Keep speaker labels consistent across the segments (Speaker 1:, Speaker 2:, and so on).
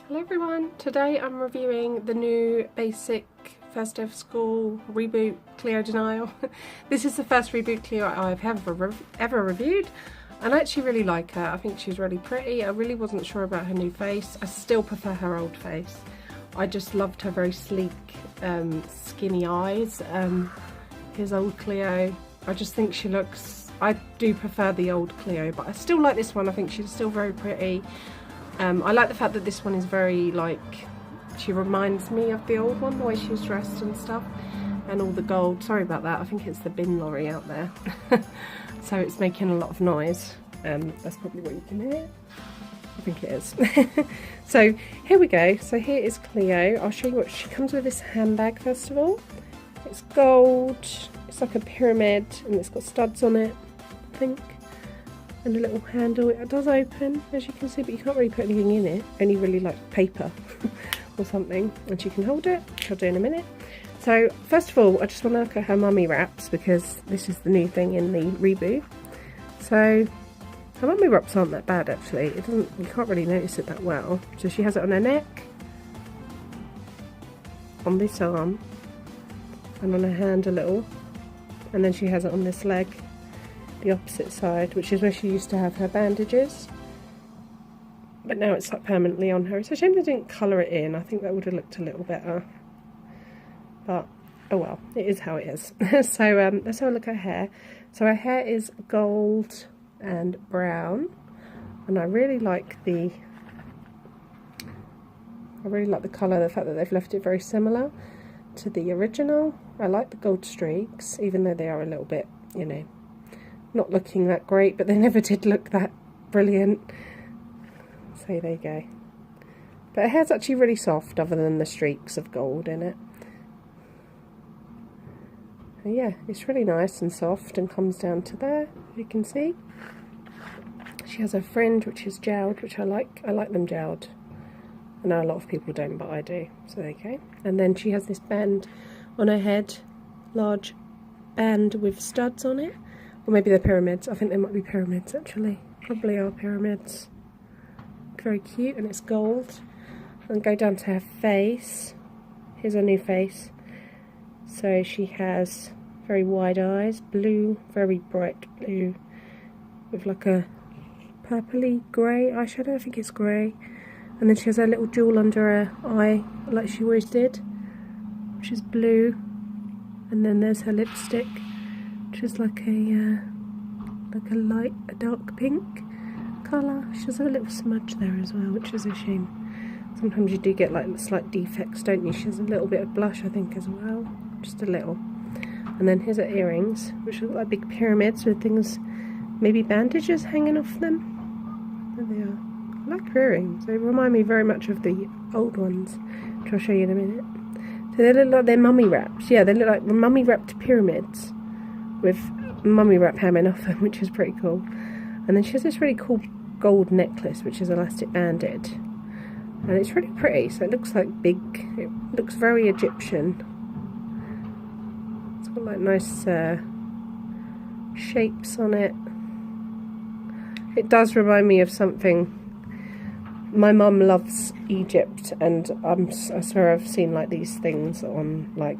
Speaker 1: Hello everyone, today I'm reviewing the new basic first day of school reboot Cleo Nile. This is the first reboot Cleo I've ever reviewed, and I actually really like her. I think she's really pretty. I really wasn't sure about her new face. I still prefer her old face. I just loved her very sleek, skinny eyes. Here's old Cleo. I just think she looks, I do prefer the old Cleo, but I still like this one. I think she's still very pretty. I like the fact that this one is very, like, she reminds me of the old one, the way she was dressed and stuff, and all the gold. Sorry about that, I think it's the bin lorry out there. So it's making a lot of noise. That's probably what you can hear. I think it is. So here we go. So here is Cleo. I'll show you what she comes with. This handbag first of all. It's gold. It's like a pyramid, and it's got studs on it, I think. And a little handle. It does open, as you can see, but you can't really put anything in it, only really like paper or something. And she can hold it, which I'll do in a minute. So first of all, I just want to look at her mummy wraps, because this is the new thing in the reboot. So her mummy wraps aren't that bad actually. It doesn't, you can't really notice it that well. So she has it on her neck, on this arm, and on her hand a little, and then she has it on this leg, the opposite side, which is where she used to have her bandages, but now it's like permanently on her. It's a shame they didn't colour it in. I think that would have looked a little better, but oh well, it is how it is. So let's have a look at her hair. So her hair is gold and brown, and I really like the colour, the fact that they've left it very similar to the original. I like the gold streaks, even though they are a little bit, you know, not looking that great, but they never did look that brilliant. So there you go. But her hair's actually really soft, other than the streaks of gold in it. So yeah, it's really nice and soft and comes down to there, you can see. She has a fringe which is gelled, which I like. I like them gelled. I know a lot of people don't, but I do. So there you go. And then she has this band on her head, large band with studs on it. Or maybe they're pyramids. I think they might be pyramids actually. Probably are pyramids. Very cute, and it's gold. And go down to her face. Here's her new face. So she has very wide eyes, blue, very bright blue, with like a purpley grey eyeshadow. I think it's grey. And then she has her little jewel under her eye, like she always did, which is blue. And then there's her lipstick, which is like a dark pink colour. She does have a little smudge there as well, which is a shame. Sometimes you do get like slight defects, don't you? She has a little bit of blush, I think, as well, just a little. And then here's her earrings, which look like big pyramids with things, maybe bandages hanging off them. There they are. I like her earrings. They remind me very much of the old ones, which I'll show you in a minute. So they look like they're mummy wraps. Yeah, they look like mummy wrapped pyramids with mummy wrap hanging off them, which is pretty cool. And then she has this really cool gold necklace, which is elastic banded, and it's really pretty. So it looks like big, it looks very Egyptian. It's got like nice shapes on it. It does remind me of something. My mum loves Egypt, and I swear I've seen like these things on, like,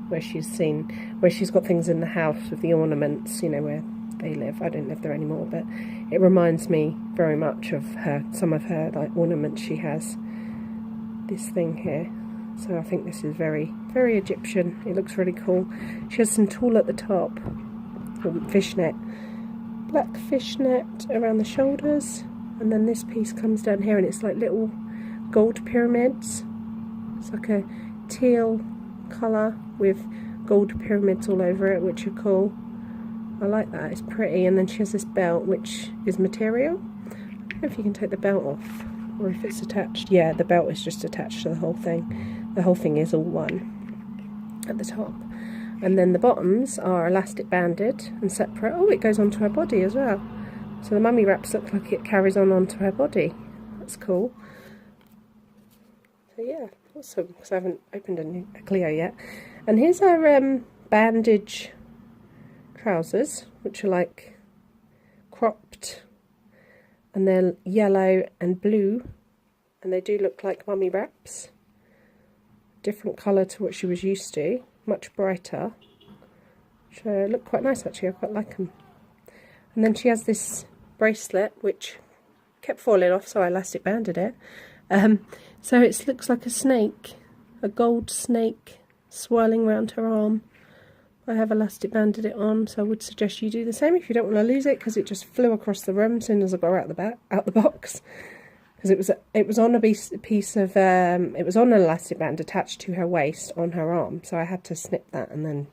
Speaker 1: where she's got things in the house with the ornaments, you know, where they live. I don't live there anymore, but it reminds me very much of some of her like ornaments. She has this thing here, so I think this is very, very Egyptian. It looks really cool. She has some tulle at the top, fishnet, black fishnet around the shoulders, and then this piece comes down here, and it's like little gold pyramids. It's like a teal colour with gold pyramids all over it, which are cool. I like that, it's pretty. And then she has this belt, which is material. I don't know if you can take the belt off, or if it's attached. Yeah, the belt is just attached to the whole thing. The whole thing is all one at the top. And then the bottoms are elastic banded and separate. Oh, it goes onto her body as well. So the mummy wraps look like it carries on onto her body. That's cool. So yeah, awesome, because I haven't opened a Cleo yet. And here's her bandage trousers, which are like cropped, and they're yellow and blue and they do look like mummy wraps. Different colour to what she was used to, much brighter. So look quite nice actually, I quite like them. And then she has this bracelet which kept falling off, so I elastic banded it. So it looks like a snake, a gold snake swirling around her arm. I have elastic banded it on, so I would suggest you do the same if you don't want to lose it, because it just flew across the room as soon as I got her out the box. Because it was on a piece of it was on an elastic band attached to her waist on her arm, so I had to snip that and then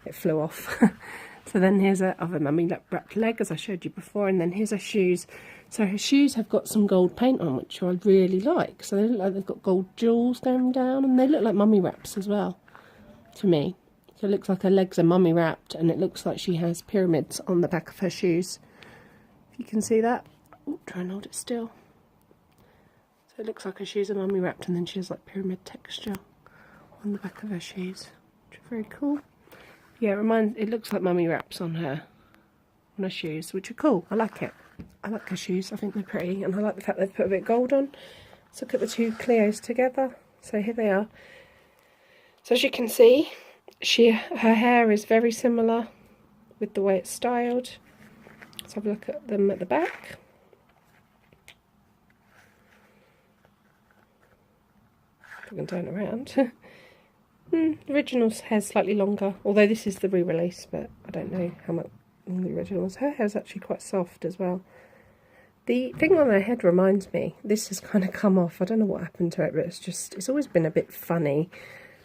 Speaker 1: it flew off. So then here's her other mummy wrapped leg, as I showed you before, and then here's her shoes. So her shoes have got some gold paint on, which I really like. So they look like they've got gold jewels going down, and they look like mummy wraps as well, to me. So it looks like her legs are mummy wrapped, and it looks like she has pyramids on the back of her shoes. If you can see that. Ooh, try and hold it still. So it looks like her shoes are mummy wrapped, and then she has like pyramid texture on the back of her shoes, which are very cool. Yeah, it looks like mummy wraps on her shoes, which are cool. I like it. I like her shoes. I think they're pretty, and I like the fact they've put a bit of gold on. Let's look at the two Cleos together. So here they are. So as you can see, her hair is very similar with the way it's styled. Let's have a look at them at the back. If I can turn around. The original's hair's slightly longer, although this is the re-release, but I don't know how much the original's. Her hair's actually quite soft as well. The thing on her head reminds me, this has kind of come off, I don't know what happened to it, but it's always been a bit funny.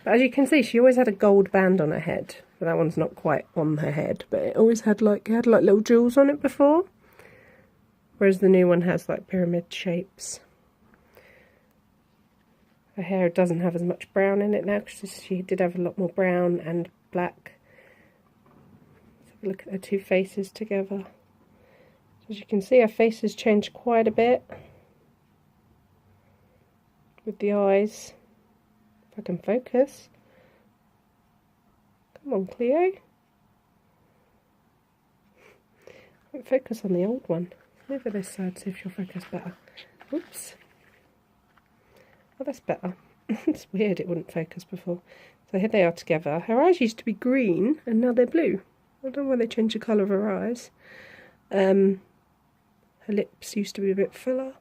Speaker 1: But as you can see, she always had a gold band on her head, but that one's not quite on her head, but it always had like little jewels on it before, whereas the new one has like pyramid shapes. Her hair doesn't have as much brown in it now, because she did have a lot more brown and black. Let's have a look at her two faces together. So as you can see, her face has changed quite a bit with the eyes. If I can focus. Come on, Cleo. I won't focus on the old one. Over this side, see if she'll focus better. Oops. Oh, that's better. It's weird it wouldn't focus before. So here they are together. Her eyes used to be green and now they're blue. I don't know why they changed the colour of her eyes. Her lips used to be a bit fuller.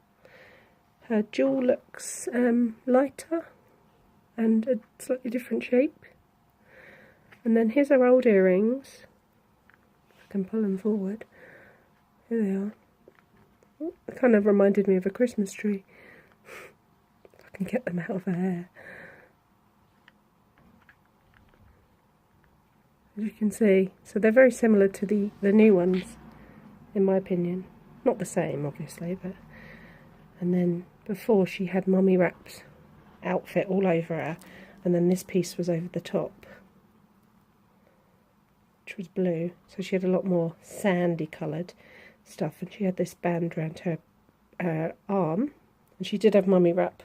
Speaker 1: Her jaw looks lighter and a slightly different shape. And then here's her old earrings. I can pull them forward. Here they are. Oh, it kind of reminded me of a Christmas tree. Can get them out of her hair. As you can see, so they're very similar to the new ones, in my opinion. Not the same, obviously, but... And then before she had mummy wraps outfit all over her, and then this piece was over the top, which was blue. So she had a lot more sandy coloured stuff, and she had this band around her arm, and she did have mummy wrap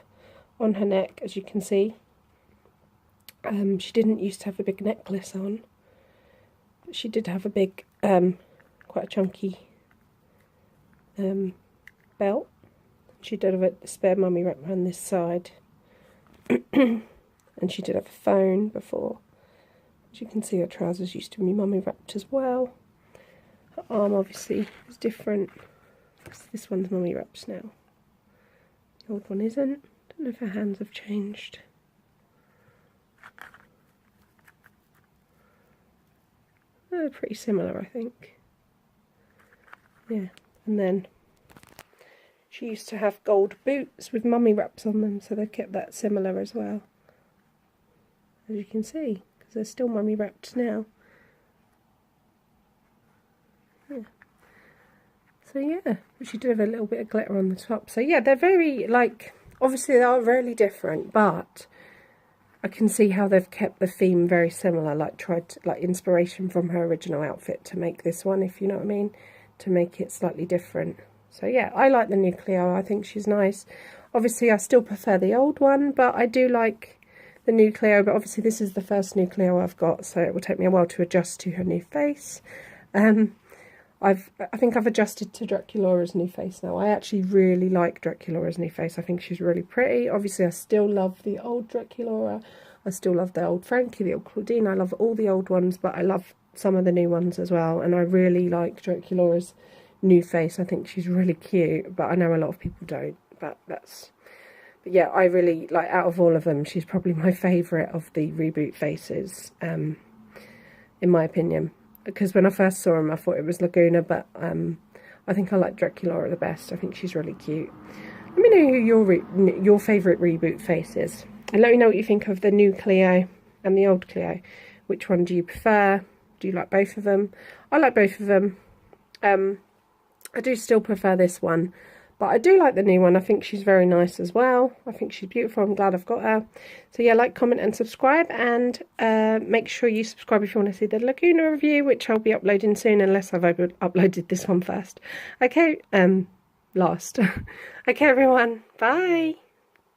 Speaker 1: on her neck, as you can see. She didn't used to have a big necklace on, but she did have a big, quite a chunky belt. She did have a spare mummy wrap on this side. And she did have a phone before. As you can see, her trousers used to be mummy wrapped as well. Her arm obviously is different. This one's mummy wraps now. The old one isn't. I don't know if her hands have changed. They're pretty similar, I think. Yeah, and then she used to have gold boots with mummy wraps on them, so they've kept that similar as well. As you can see, because they're still mummy wrapped now. Yeah. So yeah, she did have a little bit of glitter on the top. So yeah, they're very, like... Obviously they are really different, but I can see how they've kept the theme very similar, like tried to, like inspiration from her original outfit to make this one, if you know what I mean, to make it slightly different. So yeah, I like the new Cleo. I think she's nice. Obviously I still prefer the old one, but I do like the new Cleo, but obviously this is the first new Cleo I've got, so it will take me a while to adjust to her new face. I think I've adjusted to Draculaura's new face now. I actually really like Draculaura's new face. I think she's really pretty. Obviously, I still love the old Draculaura. I still love the old Frankie, the old Claudine. I love all the old ones, but I love some of the new ones as well. And I really like Draculaura's new face. I think she's really cute, but I know a lot of people don't. But yeah, I really like, out of all of them, she's probably my favourite of the reboot faces, in my opinion. Because when I first saw him, I thought it was Laguna, but I think I like Draculaura the best. I think she's really cute. Let me know who your favourite reboot face is. And let me know what you think of the new Cleo and the old Cleo. Which one do you prefer? Do you like both of them? I like both of them. I do still prefer this one. But I do like the new one. I think she's very nice as well. I think she's beautiful. I'm glad I've got her. So yeah, like, comment and subscribe. And make sure you subscribe if you want to see the Laguna review, which I'll be uploading soon, unless I've uploaded this one first. Okay, last. Okay, everyone. Bye.